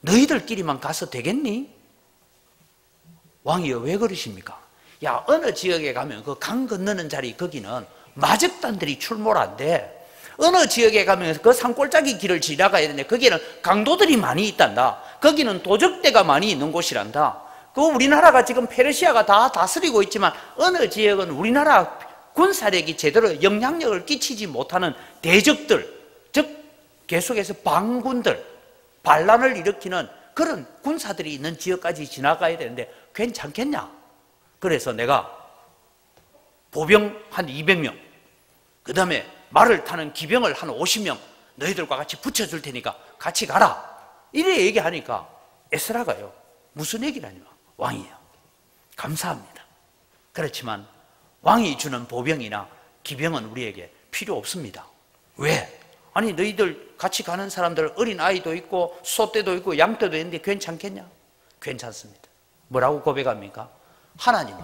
너희들끼리만 가서 되겠니? 왕이여, 왜 그러십니까? 야, 어느 지역에 가면 그 강 건너는 자리, 거기는 마적단들이 출몰한데, 어느 지역에 가면 그 산골짜기 길을 지나가야 되는데 거기는 강도들이 많이 있단다. 거기는 도적대가 많이 있는 곳이란다. 그 우리나라가 지금 페르시아가 다 다스리고 있지만 어느 지역은 우리나라 군사력이 제대로 영향력을 끼치지 못하는 대적들, 즉 계속해서 반군들, 반란을 일으키는 그런 군사들이 있는 지역까지 지나가야 되는데 괜찮겠냐? 그래서 내가 보병 한 200명, 그 다음에 말을 타는 기병을 한 50명 너희들과 같이 붙여줄 테니까 같이 가라, 이래 얘기하니까 에스라가요, 무슨 얘기를 하냐? 왕이요, 감사합니다. 그렇지만 왕이 주는 보병이나 기병은 우리에게 필요 없습니다. 왜? 아니, 너희들 같이 가는 사람들 어린 아이도 있고 소떼도 있고 양떼도 있는데 괜찮겠냐? 괜찮습니다. 뭐라고 고백합니까? 하나님은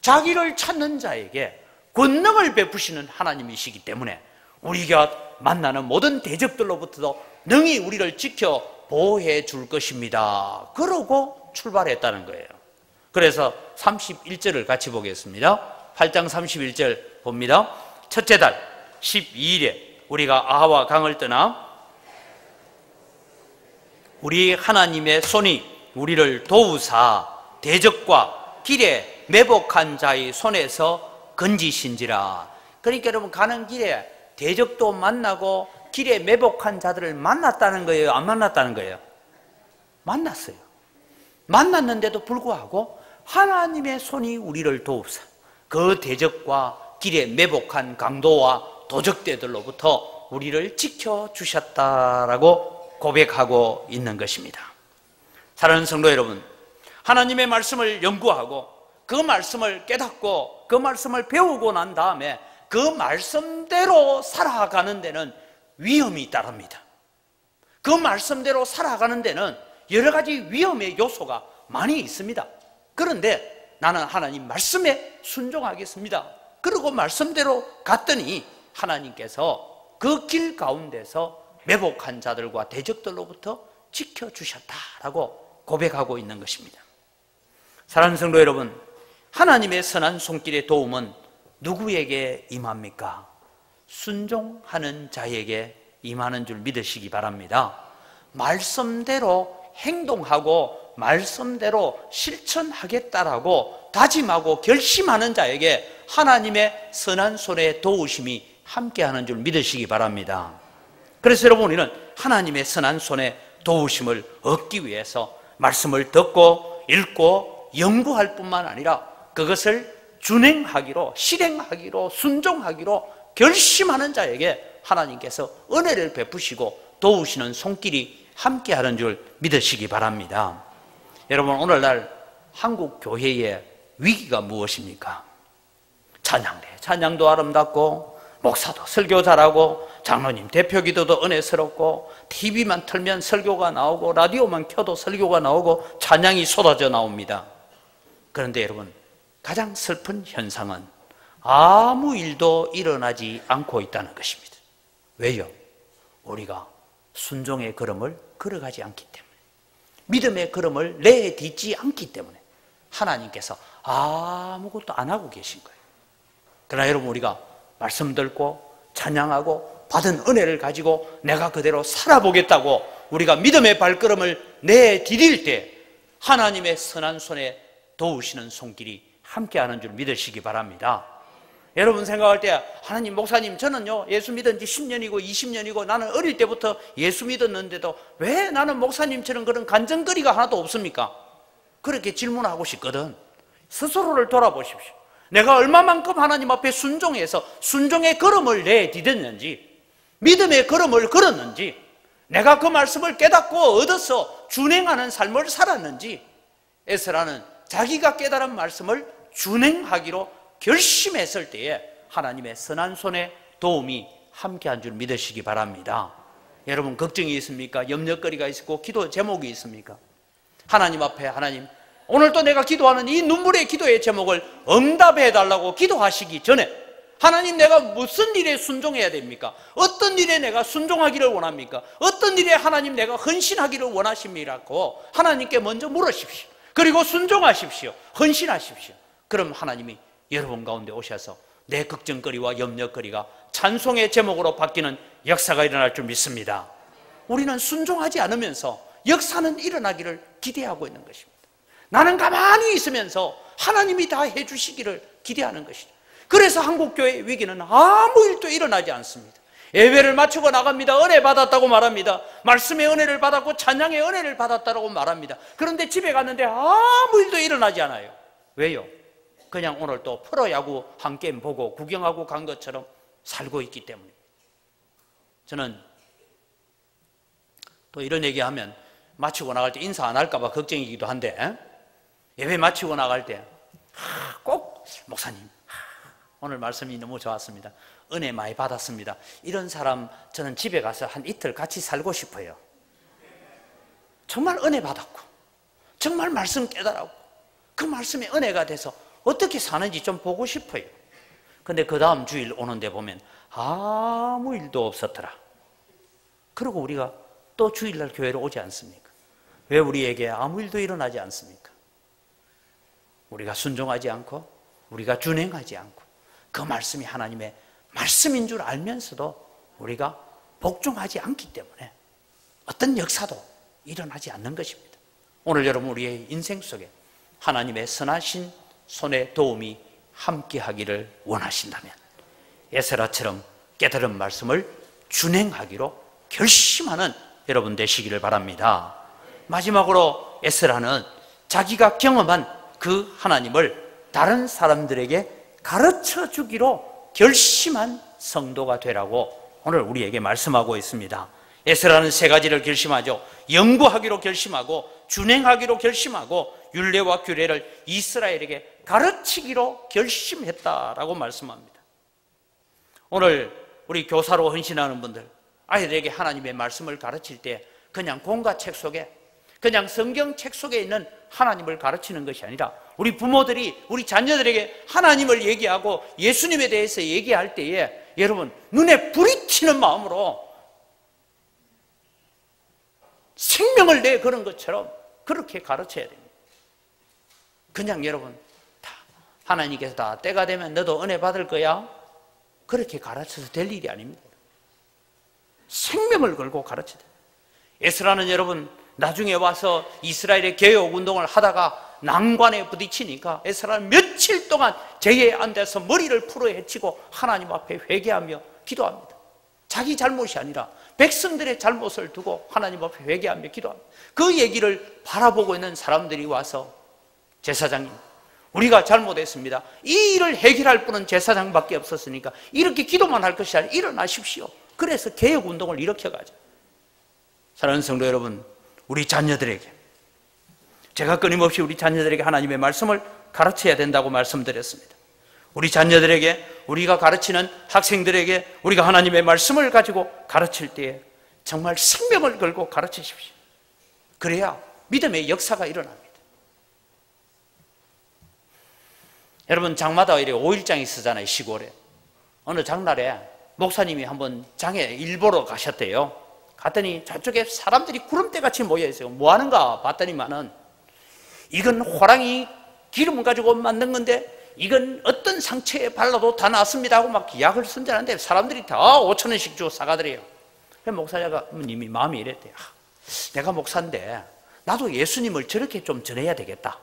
자기를 찾는 자에게 권능을 베푸시는 하나님이시기 때문에 우리가 만나는 모든 대적들로부터도 능히 우리를 지켜 보호해 줄 것입니다. 그러고 출발했다는 거예요. 그래서 31절을 같이 보겠습니다. 8장 31절 봅니다. 첫째 달 12일에 우리가 아하와 강을 떠나 우리 하나님의 손이 우리를 도우사 대적과 길에 매복한 자의 손에서 건지신지라. 그러니까 여러분, 가는 길에 대적도 만나고 길에 매복한 자들을 만났다는 거예요? 안 만났다는 거예요? 만났어요. 만났는데도 불구하고 하나님의 손이 우리를 도우사 그 대적과 길에 매복한 강도와 도적대들로부터 우리를 지켜주셨다라고 고백하고 있는 것입니다. 사랑하는 성도 여러분, 하나님의 말씀을 연구하고 그 말씀을 깨닫고 그 말씀을 배우고 난 다음에 그 말씀대로 살아가는 데는 위험이 따릅니다. 그 말씀대로 살아가는 데는 여러 가지 위험의 요소가 많이 있습니다. 그런데 나는 하나님 말씀에 순종하겠습니다. 그리고 말씀대로 갔더니 하나님께서 그 길 가운데서 매복한 자들과 대적들로부터 지켜주셨다라고 고백하고 있는 것입니다. 사랑하는 성도 여러분, 하나님의 선한 손길의 도움은 누구에게 임합니까? 순종하는 자에게 임하는 줄 믿으시기 바랍니다. 말씀대로 행동하고 말씀대로 실천하겠다라고 다짐하고 결심하는 자에게 하나님의 선한 손의 도우심이 함께하는 줄 믿으시기 바랍니다. 그래서 여러분, 우리는 하나님의 선한 손의 도우심을 얻기 위해서 말씀을 듣고 읽고 연구할 뿐만 아니라 그것을 준행하기로, 실행하기로, 순종하기로 결심하는 자에게 하나님께서 은혜를 베푸시고 도우시는 손길이 함께하는 줄 믿으시기 바랍니다. 여러분, 오늘날 한국 교회의 위기가 무엇입니까? 찬양도 아름답고 목사도 설교 잘하고 장로님 대표기도도 은혜스럽고 TV만 틀면 설교가 나오고 라디오만 켜도 설교가 나오고 찬양이 쏟아져 나옵니다. 그런데 여러분, 가장 슬픈 현상은 아무 일도 일어나지 않고 있다는 것입니다. 왜요? 우리가 순종의 걸음을 걸어가지 않기 때문에, 믿음의 걸음을 내딛지 않기 때문에 하나님께서 아무것도 안 하고 계신 거예요. 그러나 여러분, 우리가 말씀 듣고 찬양하고 받은 은혜를 가지고 내가 그대로 살아보겠다고 우리가 믿음의 발걸음을 내디딜 때 하나님의 선한 손에 도우시는 손길이 함께하는 줄 믿으시기 바랍니다. 여러분 생각할 때 하나님, 목사님, 저는요 예수 믿은 지 10년이고 20년이고 나는 어릴 때부터 예수 믿었는데도 왜 나는 목사님처럼 그런 간증거리가 하나도 없습니까? 그렇게 질문하고 싶거든. 스스로를 돌아보십시오. 내가 얼마만큼 하나님 앞에 순종해서 순종의 걸음을 내디뎠는지, 믿음의 걸음을 걸었는지, 내가 그 말씀을 깨닫고 얻어서 준행하는 삶을 살았는지, 에스라는 자기가 깨달은 말씀을 준행하기로 결심했을 때에 하나님의 선한 손에 도움이 함께한 줄 믿으시기 바랍니다. 여러분 걱정이 있습니까? 염려거리가 있고 기도 제목이 있습니까? 하나님 앞에 하나님, 오늘 또 내가 기도하는 이 눈물의 기도의 제목을 응답해 달라고 기도하시기 전에 하나님, 내가 무슨 일에 순종해야 됩니까? 어떤 일에 내가 순종하기를 원합니까? 어떤 일에 하나님 내가 헌신하기를 원하십니까? 하나님께 먼저 물으십시오. 그리고 순종하십시오. 헌신하십시오. 그럼 하나님이 여러분 가운데 오셔서 내 걱정거리와 염려거리가 찬송의 제목으로 바뀌는 역사가 일어날 줄 믿습니다. 우리는 순종하지 않으면서 역사는 일어나기를 기대하고 있는 것입니다. 나는 가만히 있으면서 하나님이 다 해주시기를 기대하는 것이죠. 그래서 한국교회의 위기는 아무 일도 일어나지 않습니다. 예배를 마치고 나갑니다. 은혜 받았다고 말합니다. 말씀의 은혜를 받았고 찬양의 은혜를 받았다고 말합니다. 그런데 집에 갔는데 아무 일도 일어나지 않아요. 왜요? 그냥 오늘 또 프로야구 한 게임 보고 구경하고 간 것처럼 살고 있기 때문입니다. 저는 또 이런 얘기하면 마치고 나갈 때 인사 안 할까 봐 걱정이기도 한데, 예배 마치고 나갈 때 꼭 목사님 오늘 말씀이 너무 좋았습니다. 은혜 많이 받았습니다. 이런 사람 저는 집에 가서 한 이틀 같이 살고 싶어요. 정말 은혜 받았고 정말 말씀 깨달았고 그 말씀이 은혜가 돼서 어떻게 사는지 좀 보고 싶어요. 근데 그 다음 주일 오는데 보면 아무 일도 없었더라. 그리고 우리가 또 주일날 교회로 오지 않습니까? 왜 우리에게 아무 일도 일어나지 않습니까? 우리가 순종하지 않고 우리가 준행하지 않고 그 말씀이 하나님의 말씀인 줄 알면서도 우리가 복종하지 않기 때문에 어떤 역사도 일어나지 않는 것입니다. 오늘 여러분 우리의 인생 속에 하나님의 선하신 손의 도움이 함께하기를 원하신다면 에스라처럼 깨달은 말씀을 준행하기로 결심하는 여러분 되시기를 바랍니다. 마지막으로 에스라는 자기가 경험한 그 하나님을 다른 사람들에게 가르쳐 주기로 결심한 성도가 되라고 오늘 우리에게 말씀하고 있습니다. 에스라는 세 가지를 결심하죠. 연구하기로 결심하고 준행하기로 결심하고 율례와 규례를 이스라엘에게 가르치기로 결심했다라고 말씀합니다. 오늘 우리 교사로 헌신하는 분들, 아이들에게 하나님의 말씀을 가르칠 때 그냥 공과책 속에, 그냥 성경책 속에 있는 하나님을 가르치는 것이 아니라 우리 부모들이 우리 자녀들에게 하나님을 얘기하고 예수님에 대해서 얘기할 때에 여러분 눈에 불이 튀는 마음으로 생명을 내 그런 것처럼 그렇게 가르쳐야 됩니다. 그냥 여러분 다 하나님께서 다 때가 되면 너도 은혜 받을 거야 그렇게 가르쳐서 될 일이 아닙니다. 생명을 걸고 가르쳐야 돼요. 에스라는 여러분 나중에 와서 이스라엘의 개혁 운동을 하다가 난관에 부딪히니까 에스라는 며칠 동안 제에 앉아서 머리를 풀어 헤치고 하나님 앞에 회개하며 기도합니다. 자기 잘못이 아니라 백성들의 잘못을 두고 하나님 앞에 회개하며 기도합니다. 그 얘기를 바라보고 있는 사람들이 와서 제사장님, 우리가 잘못했습니다. 이 일을 해결할 분은 제사장밖에 없었으니까 이렇게 기도만 할 것이 아니라 일어나십시오. 그래서 개혁 운동을 일으켜가죠. 사랑하는 성도 여러분, 우리 자녀들에게, 제가 끊임없이 우리 자녀들에게 하나님의 말씀을 가르쳐야 된다고 말씀드렸습니다. 우리 자녀들에게, 우리가 가르치는 학생들에게 우리가 하나님의 말씀을 가지고 가르칠 때에 정말 생명을 걸고 가르치십시오. 그래야 믿음의 역사가 일어납니다. 여러분 장마다 이렇게 5일장이 쓰잖아요. 시골에. 어느 장날에 목사님이 한번 장에 일 보러 가셨대요. 갔더니 저쪽에 사람들이 구름대같이 모여있어요. 뭐 하는가 봤더니만은 이건 호랑이 기름 가지고 만든 건데 이건 어떤 상처에 발라도 다 낫습니다 하고 막 약을 선전하는데 사람들이 다 5,000원씩 주고 사가더래요. 목사님이 마음이 이랬대요. 내가 목사인데 나도 예수님을 저렇게 좀 전해야 되겠다.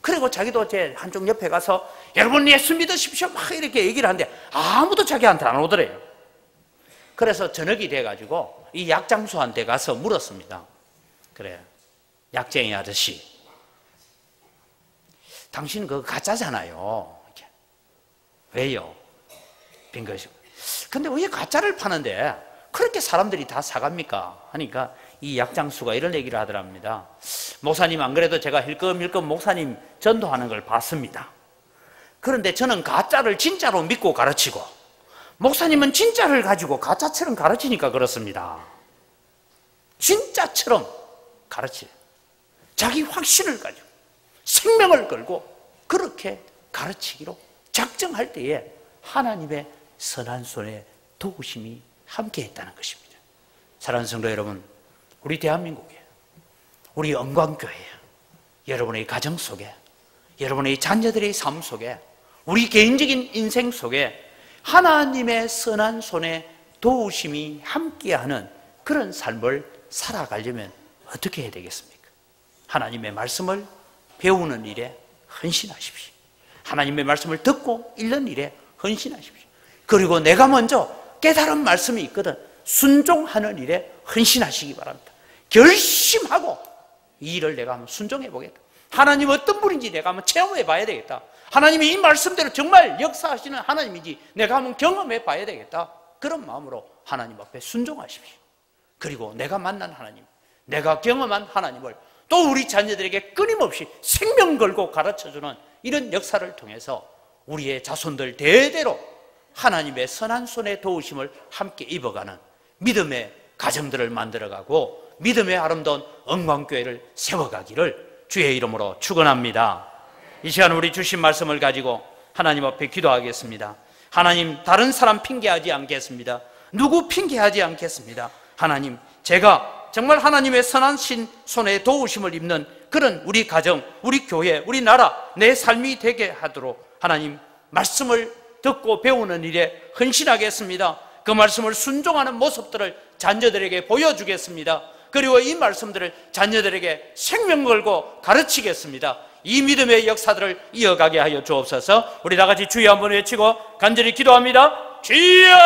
그리고 자기도 제 한쪽 옆에 가서 여러분 예수 믿으십시오 막 이렇게 얘기를 하는데 아무도 자기한테 안 오더래요. 그래서 저녁이 돼가지고 이 약장수한테 가서 물었습니다. 그래, 약쟁이 아저씨, 당신 그거 가짜잖아요. 이렇게. 왜요? 빙거시. 근데 왜 가짜를 파는데 그렇게 사람들이 다 사갑니까? 하니까 이 약장수가 이런 얘기를 하더랍니다. 목사님, 안 그래도 제가 힐끔힐끔 목사님 전도하는 걸 봤습니다. 그런데 저는 가짜를 진짜로 믿고 가르치고 목사님은 진짜를 가지고 가짜처럼 가르치니까 그렇습니다. 진짜처럼 가르치래요. 자기 확신을 가지고 생명을 걸고 그렇게 가르치기로 작정할 때에 하나님의 선한 손에 도우심이 함께했다는 것입니다. 사랑하는 성도 여러분, 우리 대한민국에, 우리 영광교회에, 여러분의 가정 속에, 여러분의 자녀들의 삶 속에, 우리 개인적인 인생 속에 하나님의 선한 손에 도우심이 함께하는 그런 삶을 살아가려면 어떻게 해야 되겠습니까? 하나님의 말씀을 배우는 일에 헌신하십시오. 하나님의 말씀을 듣고 읽는 일에 헌신하십시오. 그리고 내가 먼저 깨달은 말씀이 있거든 순종하는 일에 헌신하시기 바랍니다. 결심하고 이 일을 내가 한번 순종해 보겠다. 하나님 어떤 분인지 내가 한번 체험해 봐야 되겠다. 하나님이 이 말씀대로 정말 역사하시는 하나님인지 내가 한번 경험해 봐야 되겠다. 그런 마음으로 하나님 앞에 순종하십시오. 그리고 내가 만난 하나님, 내가 경험한 하나님을 또 우리 자녀들에게 끊임없이 생명 걸고 가르쳐주는 이런 역사를 통해서 우리의 자손들 대대로 하나님의 선한 손의 도우심을 함께 입어가는 믿음의 가정들을 만들어가고 믿음의 아름다운 영광교회를 세워가기를 주의 이름으로 축원합니다. 이 시간 우리 주신 말씀을 가지고 하나님 앞에 기도하겠습니다. 하나님, 다른 사람 핑계하지 않겠습니다. 누구 핑계하지 않겠습니다. 하나님, 제가 정말 하나님의 선한 손에 도우심을 입는 그런 우리 가정, 우리 교회, 우리 나라, 내 삶이 되게 하도록 하나님 말씀을 듣고 배우는 일에 헌신하겠습니다. 그 말씀을 순종하는 모습들을 자녀들에게 보여주겠습니다. 그리고 이 말씀들을 자녀들에게 생명 걸고 가르치겠습니다. 이 믿음의 역사들을 이어가게 하여 주옵소서. 우리 다 같이 주여 한번 외치고 간절히 기도합니다. 주여!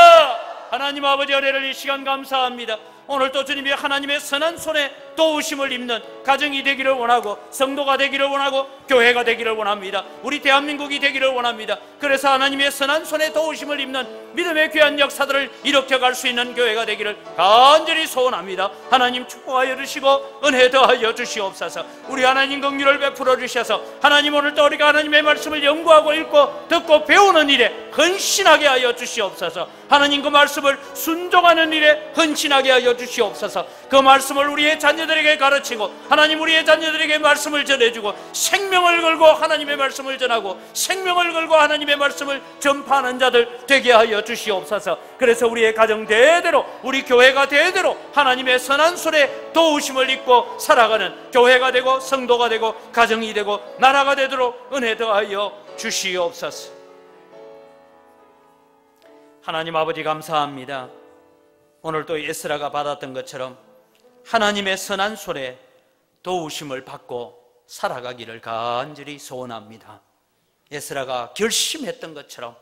하나님 아버지, 은혜를 이 시간 감사합니다. 오늘도 주님이 하나님의 선한 손에 도우심을 입는 가정이 되기를 원하고 성도가 되기를 원하고 교회가 되기를 원합니다. 우리 대한민국이 되기를 원합니다. 그래서 하나님의 선한 손에 도우심을 입는 믿음의 귀한 역사들을 일으켜갈 수 있는 교회가 되기를 간절히 소원합니다. 하나님 축복하여 주시고 은혜 더하여 주시옵소서. 우리 하나님 긍휼을 베풀어 주셔서 하나님 오늘도 우리가 하나님의 말씀을 연구하고 읽고 듣고 배우는 일에 헌신하게 하여 주시옵소서. 하나님 그 말씀을 순종하는 일에 헌신하게 하여 주시옵소서. 그 말씀을 우리의 자녀들에게 가르치고 하나님 우리의 자녀들에게 말씀을 전해주고 생명을 걸고 하나님의 말씀을 전하고 생명을 걸고 하나님의 말씀을 전파하는 자들 되게 하여 주시옵소서. 그래서 우리의 가정 대대로 우리 교회가 대대로 하나님의 선한 손에 도우심을 입고 살아가는 교회가 되고 성도가 되고 가정이 되고 나라가 되도록 은혜 더하여 주시옵소서. 하나님 아버지 감사합니다. 오늘 또 에스라가 받았던 것처럼 하나님의 선한 손에 도우심을 받고 살아가기를 간절히 소원합니다. 에스라가 결심했던 것처럼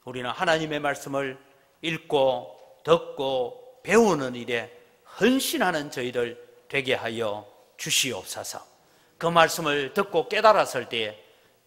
우리는 하나님의 말씀을 읽고 듣고 배우는 일에 헌신하는 저희들 되게 하여 주시옵소서. 그 말씀을 듣고 깨달았을 때에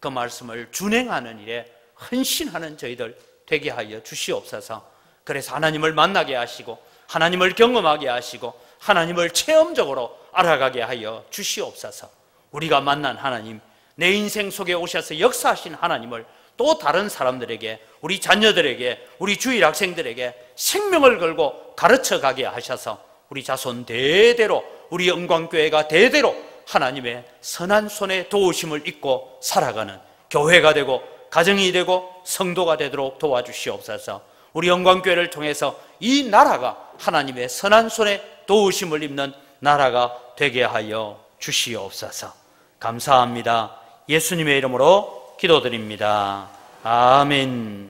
그 말씀을 준행하는 일에 헌신하는 저희들 되게 하여 주시옵소서. 그래서 하나님을 만나게 하시고 하나님을 경험하게 하시고 하나님을 체험적으로 알아가게 하여 주시옵소서. 우리가 만난 하나님, 내 인생 속에 오셔서 역사하신 하나님을 또 다른 사람들에게, 우리 자녀들에게, 우리 주일 학생들에게 생명을 걸고 가르쳐가게 하셔서 우리 자손 대대로, 우리 영광교회가 대대로 하나님의 선한 손에 도우심을 입고 살아가는 교회가 되고 가정이 되고 성도가 되도록 도와주시옵소서. 우리 영광교회를 통해서 이 나라가 하나님의 선한 손에 도우심을 입는 나라가 되게 하여 주시옵소서. 감사합니다. 예수님의 이름으로 기도드립니다. 아멘.